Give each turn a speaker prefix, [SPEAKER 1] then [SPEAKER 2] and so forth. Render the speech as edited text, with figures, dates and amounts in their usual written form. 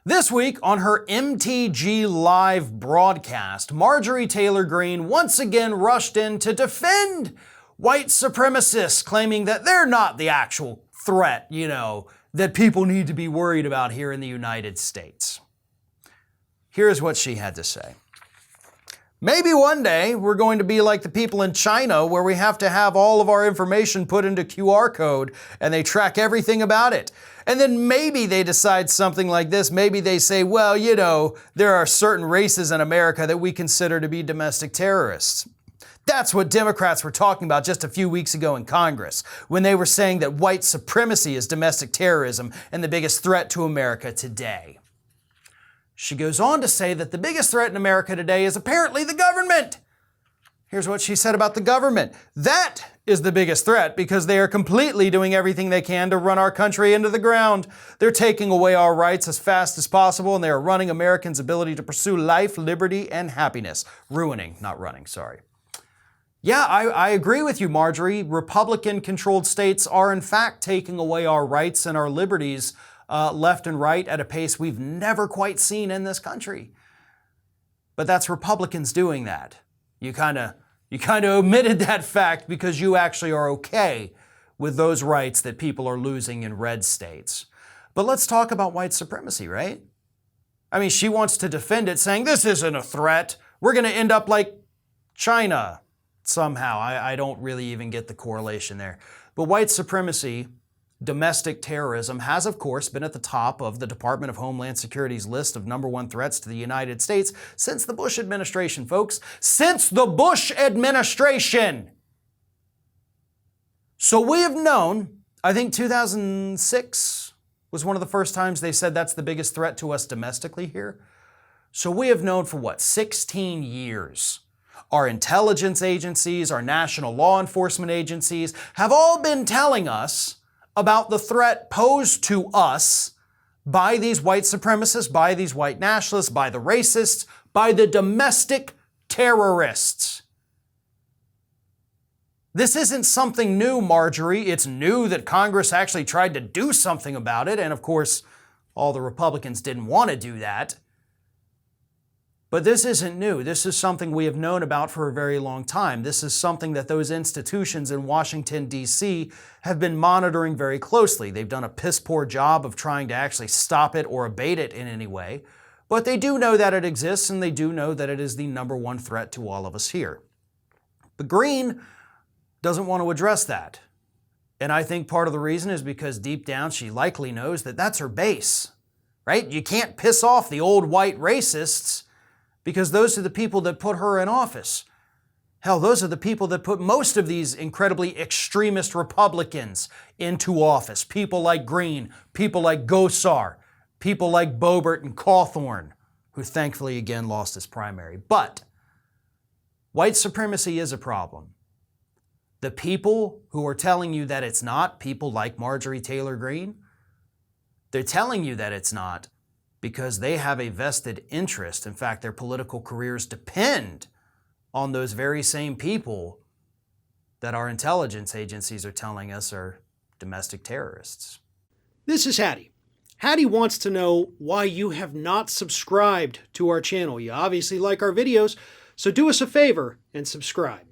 [SPEAKER 1] This week on her MTG Live broadcast, Marjorie Taylor Greene once again rushed in to defend white supremacists, claiming that they're not the actual threat, that people need to be worried about here in the United States. Here's what she had to say. Maybe one day we're going to be like the people in China where we have to have all of our information put into QR code and they track everything about it. And then maybe they decide something like this. Maybe they say, well, there are certain races in America that we consider to be domestic terrorists. That's what Democrats were talking about just a few weeks ago in Congress, when they were saying that white supremacy is domestic terrorism and the biggest threat to America today. She goes on to say that the biggest threat in America today is apparently the government. Here's what she said about the government. That is the biggest threat because they are completely doing everything they can to run our country into the ground. They're taking away our rights as fast as possible, and they are running Americans' ability to pursue life, liberty, and happiness. Ruining, not running, sorry. Yeah, I agree with you, Marjorie. Republican-controlled states are in fact taking away our rights and our liberties left and right at a pace we've never quite seen in this country. But that's Republicans doing that. You kind of omitted that fact because you actually are okay with those rights that people are losing in red states. But let's talk about white supremacy, right? I mean, she wants to defend it, saying this isn't a threat. We're going to end up like China somehow. I don't really even get the correlation there. But white supremacy, domestic terrorism, has of course been at the top of the Department of Homeland Security's list of #1 threats to the United States since the Bush administration, folks. Since the Bush administration! So we have known, I think 2006 was one of the first times they said that's the biggest threat to us domestically here. So we have known for 16 years. Our intelligence agencies, our national law enforcement agencies have all been telling us about the threat posed to us by these white supremacists, by these white nationalists, by the racists, by the domestic terrorists. This isn't something new, Marjorie. It's new that Congress actually tried to do something about it, and of course, all the Republicans didn't want to do that. But this isn't new. This is something we have known about for a very long time. This is something that those institutions in Washington, D.C. have been monitoring very closely. They've done a piss-poor job of trying to actually stop it or abate it in any way. But they do know that it exists, and they do know that it is the #1 threat to all of us here. But Greene doesn't want to address that. And I think part of the reason is because deep down she likely knows that that's her base, right? You can't piss off the old white racists because those are the people that put her in office. Hell, those are the people that put most of these incredibly extremist Republicans into office. People like Greene, people like Gosar, people like Boebert and Cawthorn, who thankfully again lost his primary. But white supremacy is a problem. The people who are telling you that it's not, people like Marjorie Taylor Greene, they're telling you that it's not because they have a vested interest. In fact, their political careers depend on those very same people that our intelligence agencies are telling us are domestic terrorists.
[SPEAKER 2] This is Hattie. Hattie wants to know why you have not subscribed to our channel. You obviously like our videos, so do us a favor and subscribe.